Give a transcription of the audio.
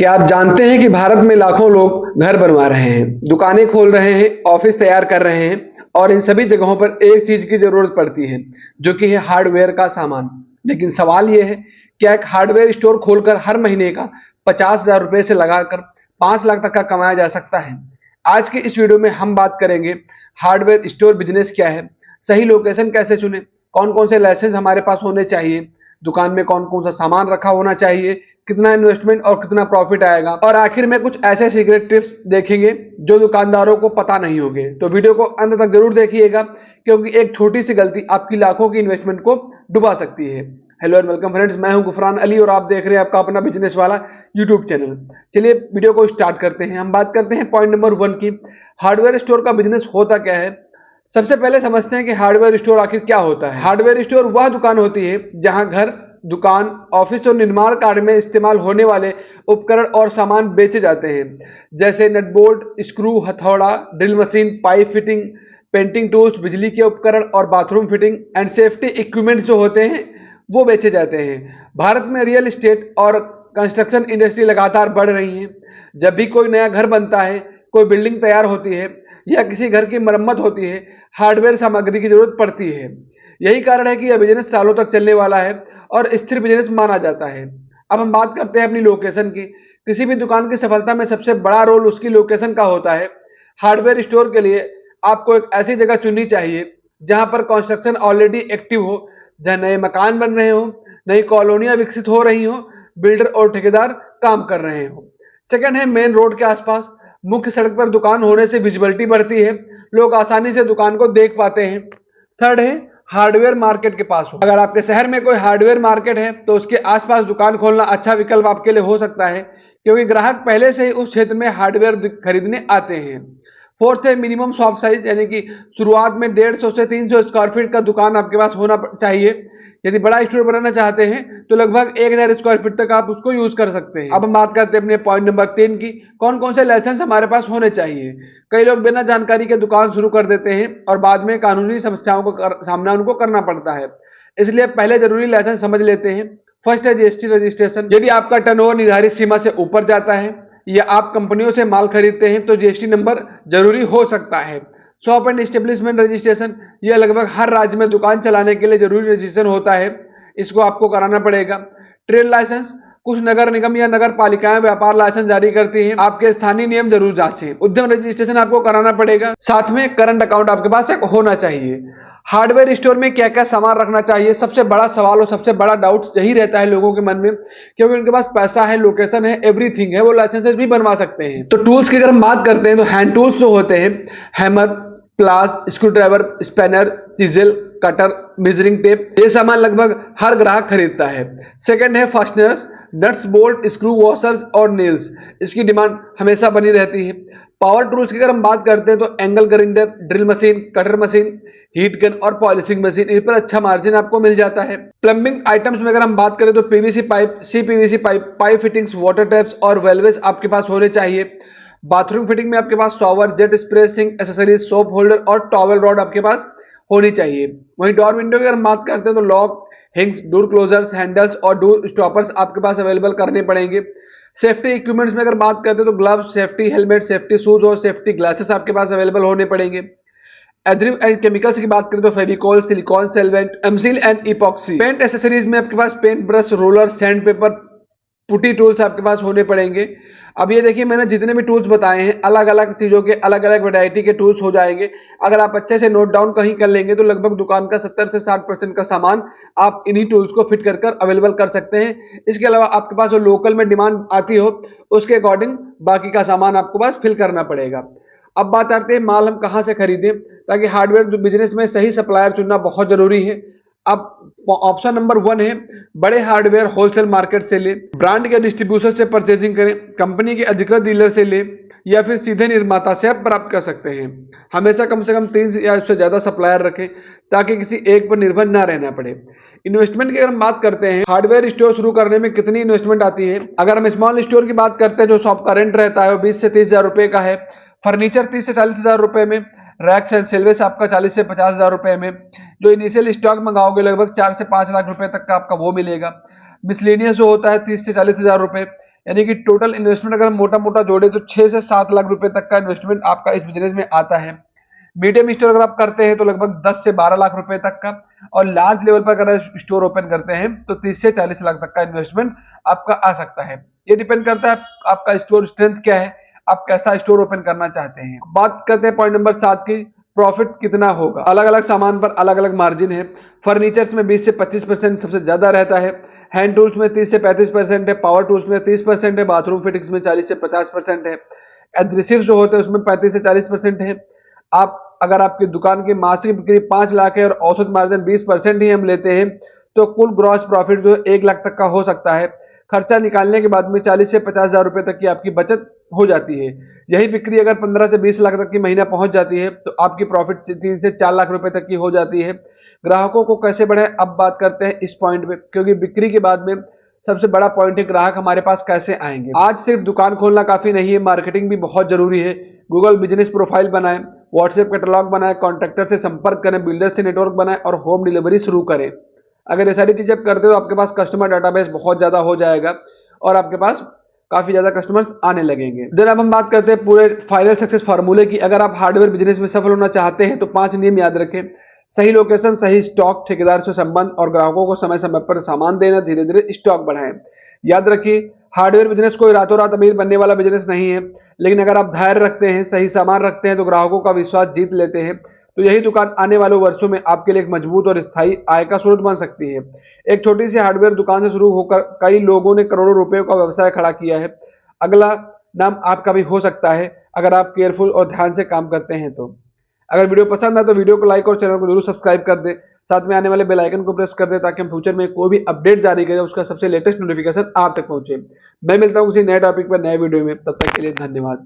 क्या आप जानते हैं कि भारत में लाखों लोग घर बनवा रहे हैं, दुकानें खोल रहे हैं, ऑफिस तैयार कर रहे हैं और इन सभी जगहों पर एक चीज की जरूरत पड़ती है, जो कि है हार्डवेयर का सामान। लेकिन सवाल यह है, क्या एक हार्डवेयर स्टोर खोलकर हर महीने का 50,000 रुपए से लगाकर 5 लाख तक का कमाया जा सकता है? आज के इस वीडियो में हम बात करेंगे हार्डवेयर स्टोर बिजनेस क्या है, सही लोकेशन कैसे चुने, कौन कौन से लाइसेंस हमारे पास होने चाहिए, दुकान में कौन कौन सा सामान रखा होना चाहिए, कितना इन्वेस्टमेंट और कितना प्रॉफिट आएगा, और आखिर में कुछ ऐसे सीक्रेट टिप्स देखेंगे जो दुकानदारों को पता नहीं होंगे। तो वीडियो को अंत तक जरूर देखिएगा, क्योंकि एक छोटी सी गलती आपकी लाखों की इन्वेस्टमेंट को डुबा सकती है। हेलो एंड वेलकम फ्रेंड्स, मैं हूं गुफरान अली और आप देख रहे हैं आपका अपना बिजनेस वाला यूट्यूब चैनल। चलिए वीडियो को स्टार्ट करते हैं। हम बात करते हैं पॉइंट नंबर 1 की, हार्डवेयर स्टोर का बिजनेस होता क्या है। सबसे पहले समझते हैं कि हार्डवेयर स्टोर आखिर क्या होता है। हार्डवेयर स्टोर वह दुकान होती है जहां घर, दुकान, ऑफिस और निर्माण कार्य में इस्तेमाल होने वाले उपकरण और सामान बेचे जाते हैं, जैसे नट बोल्ट, स्क्रू, हथौड़ा, drill machine, pipe fitting, painting tools, बिजली के उपकरण और bathroom fitting and safety equipments जो होते हैं वो बेचे जाते हैं। भारत में रियल एस्टेट और कंस्ट्रक्शन इंडस्ट्री लगातार बढ़ रही है। जब भी कोई नया घर बनता है, कोई बिल्डिंग तैयार होती है या किसी घर की मरम्मत होती है, हार्डवेयर सामग्री की जरूरत पड़ती है। यही कारण है कि यह बिजनेस सालों तक चलने वाला है और स्थिर बिजनेस माना जाता है। अब हम बात करते हैं अपनी लोकेशन की। किसी भी दुकान की सफलता में सबसे बड़ा रोल उसकी लोकेशन का होता है। हार्डवेयर स्टोर के लिए आपको एक ऐसी जगह चुननी चाहिए जहां पर कंस्ट्रक्शन ऑलरेडी एक्टिव हो, जहां नए मकान बन रहे हो, नई कॉलोनियां विकसित हो रही हो, बिल्डर और ठेकेदार काम कर रहे हो। सेकंड है मेन रोड के आसपास। मुख्य सड़क पर दुकान होने से विजिबिलिटी बढ़ती है, लोग आसानी से दुकान को देख पाते हैं। थर्ड है हार्डवेयर मार्केट के पास हो। अगर आपके शहर में कोई हार्डवेयर मार्केट है तो उसके आसपास दुकान खोलना अच्छा विकल्प आपके लिए हो सकता है, क्योंकि ग्राहक पहले से ही उस क्षेत्र में हार्डवेयर खरीदने आते हैं। फोर्थ है मिनिमम शॉप साइज, यानी कि शुरुआत में 150 से 300 स्क्वायर फीट का दुकान आपके पास होना चाहिए। यदि बड़ा स्टोर बनाना चाहते हैं तो लगभग 1000 स्क्वायर फीट तक आप उसको यूज कर सकते हैं। अब हम बात करते हैं अपने पॉइंट नंबर 3 की, कौन कौन से लाइसेंस हमारे पास होने चाहिए। कई लोग बिना जानकारी के दुकान शुरू कर देते हैं और बाद में कानूनी समस्याओं का सामना उनको करना पड़ता है, इसलिए पहले जरूरी लाइसेंस समझ लेते हैं। फर्स्ट है जीएसटी रजिस्ट्रेशन। यदि आपका टर्नओवर निर्धारित सीमा से ऊपर जाता है या आप कंपनियों से माल खरीदते हैं तो जीएसटी नंबर जरूरी हो सकता है। शॉप एंड एस्टेब्लिशमेंट रजिस्ट्रेशन, यह लगभग हर राज्य में दुकान चलाने के लिए जरूरी रजिस्ट्रेशन होता है, इसको आपको कराना पड़ेगा। ट्रेड लाइसेंस, कुछ नगर निगम या नगर पालिकाएं व्यापार लाइसेंस जारी करती हैं, आपके स्थानीय नियम जरूर जांचें। उद्यम रजिस्ट्रेशन आपको कराना पड़ेगा। साथ में करंट अकाउंट आपके पास एक होना चाहिए। हार्डवेयर स्टोर में क्या क्या सामान रखना चाहिए, सबसे बड़ा सवाल और सबसे बड़ा डाउट यही रहता है लोगों के मन में, क्योंकि उनके पास पैसा है, लोकेशन है, एवरीथिंग है, वो लाइसेंसेस भी बनवा सकते हैं। तो टूल्स की अगर हम बात करते हैं तो हैंड टूल्स जो होते हैं, hammer, pliers, screw driver, spanner, chisel, cutter, measuring tape, ये सामान लगभग हर ग्राहक खरीदता है। सेकंड है fasteners, nuts, bolt, screw, washers और नेल्स, इसकी डिमांड हमेशा बनी रहती है। पावर टूल्स की अगर हम बात करते हैं तो angle grinder, drill machine, cutter machine, heat gun और पॉलिशिंग मशीन, इन पर अच्छा मार्जिन आपको मिल जाता है। प्लम्बिंग आइटम्स में अगर हम बात करें तो PVC pipe, CPVC pipe, pipe fittings, water taps और वेल्वेस आपके पास होने चाहिए। बाथरूम फिटिंग में आपके पास shower, jet spray, sink accessories, soap holder और टॉवल रॉड आपके पास होनी चाहिए। वहीं डोर विंडो की अगर हम बात करते हैं तो लॉक, हिंग्स, डोर क्लोजर्स, हैंडल्स और डोर स्टॉपर्स आपके पास अवेलेबल करने पड़ेंगे। सेफ्टी इक्विपमेंट्स में अगर बात करते हैं तो gloves, safety helmet, safety shoes और सेफ्टी ग्लासेस आपके पास अवेलेबल होने पड़ेंगे। एडहेसिव एंड केमिकल्स की बात करें तो Fevicol, silicone, solvent, M-Seal and epoxy. Paint accessories में आपके पास paint brush, roller, sand paper, putty tools आपके पास होने पड़ेंगे। अब ये देखिए, मैंने जितने भी टूल्स बताए हैं अलग अलग चीजों के, अलग अलग वैरायटी के टूल्स हो जाएंगे। अगर आप अच्छे से नोट डाउन कहीं कर लेंगे तो लगभग दुकान का 70 से 60% का सामान आप इन्हीं टूल्स को फिट कर अवेलेबल कर सकते हैं। इसके अलावा आपके पास जो लोकल में डिमांड आती हो उसके अकॉर्डिंग बाकी का सामान आपको पास फिल करना पड़ेगा। अब बात करते हैं माल हम कहां से खरीदें, ताकि हार्डवेयर बिजनेस में सही सप्लायर चुनना बहुत जरूरी है। अब ऑप्शन नंबर 1 है बड़े हार्डवेयर होलसेल मार्केट से ले, ब्रांड के डिस्ट्रीब्यूटर से परचेजिंग करें, कंपनी के अधिकृत डीलर से ले या फिर सीधे निर्माता से आप प्राप्त कर सकते हैं। हमेशा कम से कम 3 या उससे ज्यादा सप्लायर रखें ताकि किसी एक पर निर्भर ना रहना पड़े। इन्वेस्टमेंट की अगर हम बात करते हैं, हार्डवेयर स्टोर शुरू करने में कितनी इन्वेस्टमेंट आती है। अगर हम स्मॉल स्टोर की बात करते हैं, जो शॉप का रेंट रहता है वो 20 से 30,000 रुपए का है, फर्नीचर 30 से 40,000 रुपए में, रैक्स एंड सेल्वेस आपका 40 से 50,000 रुपए में, जो इनिशियल स्टॉक मंगाओगे लगभग 4 से 5 लाख रुपए तक का आपका वो मिलेगा। मिसलेनियस जो होता है 30 से 40,000 रुपए, यानी कि टोटल इन्वेस्टमेंट अगर मोटा मोटा जोड़े तो 6 से 7 लाख रुपए तक का इन्वेस्टमेंट आपका इस बिजनेस में आता है। मीडियम स्टोर अगर आप करते हैं तो लगभग 10 से 12 लाख रुपए तक का, और लार्ज लेवल पर अगर स्टोर ओपन करते हैं तो 30 से 40 लाख तक का इन्वेस्टमेंट आपका आ सकता है। ये डिपेंड करता है आपका स्टोर स्ट्रेंथ क्या है, आप कैसा स्टोर ओपन करना चाहते हैं। बात करते हैं पॉइंट नंबर 7 की, प्रॉफिट कितना होगा। अलग अलग सामान पर अलग अलग मार्जिन है। फर्नीचर्स में 20 से 25% सबसे ज्यादा रहता है, हैंड टूल्स में 30 से 35% है, पावर टूल्स में 30% है, बाथरूम फिटिंग्स में 40 से 50% है, एडहेसिव्स जो होते हैं उसमें 35 से 40% है। आप अगर आपकी दुकान की मासिक बिक्री 5 लाख है और औसत मार्जिन 20% ही हम लेते हैं तो कुल ग्रॉस प्रॉफिट जो 1 लाख तक का हो सकता है। खर्चा निकालने के बाद में 40 से 50 हजार रुपए तक की आपकी बचत हो जाती है। यही बिक्री अगर 15 से 20 लाख तक की महीना पहुंच जाती है तो आपकी प्रॉफिट 3 से 4 लाख रुपए तक की हो जाती है। ग्राहकों को कैसे बढ़ाएं, अब बात करते हैं इस पॉइंट पे, क्योंकि बिक्री के बाद में सबसे बड़ा पॉइंट है ग्राहक हमारे पास कैसे आएंगे। आज सिर्फ दुकान खोलना काफी नहीं है, मार्केटिंग भी बहुत जरूरी है। गूगल बिजनेस प्रोफाइल बनाएं, व्हाट्सएप कैटलॉग बनाएं, कॉन्ट्रैक्टर से संपर्क करें, बिल्डर से नेटवर्क बनाएं और होम डिलीवरी शुरू करें। अगर ये सारी चीजें आप करते हो तो आपके पास कस्टमर डाटाबेस बहुत ज्यादा हो जाएगा और आपके पास काफी ज्यादा कस्टमर्स आने लगेंगे। देन अब हम बात करते हैं पूरे फाइनल सक्सेस फार्मूले की। अगर आप हार्डवेयर बिजनेस में सफल होना चाहते हैं तो 5 नियम याद रखें। सही लोकेशन, सही स्टॉक, ठेकेदार से संबंध और ग्राहकों को समय समय पर सामान देना, धीरे धीरे स्टॉक बढ़ाएं। याद रखिए, हार्डवेयर बिजनेस कोई रातों रात अमीर बनने वाला बिजनेस नहीं है, लेकिन अगर आप धैर्य रखते हैं, सही सामान रखते हैं तो ग्राहकों का विश्वास जीत लेते हैं तो यही दुकान आने वाले वर्षों में आपके लिए एक मजबूत और स्थायी आय का स्रोत बन सकती है। एक छोटी सी हार्डवेयर दुकान से शुरू होकर कई लोगों ने करोड़ों रुपए का व्यवसाय खड़ा किया है। अगला नाम आपका भी हो सकता है अगर आप केयरफुल और ध्यान से काम करते हैं तो। अगर वीडियो पसंद आए तो वीडियो को लाइक और चैनल को जरूर सब्सक्राइब कर दे, साथ में आने वाले बेल आइकन को प्रेस कर दे ताकि हम फ्यूचर में कोई भी अपडेट जारी करें उसका सबसे लेटेस्ट नोटिफिकेशन आप तक पहुंचे। मैं मिलता हूं किसी नए टॉपिक पर नए वीडियो में, तब तक के लिए धन्यवाद।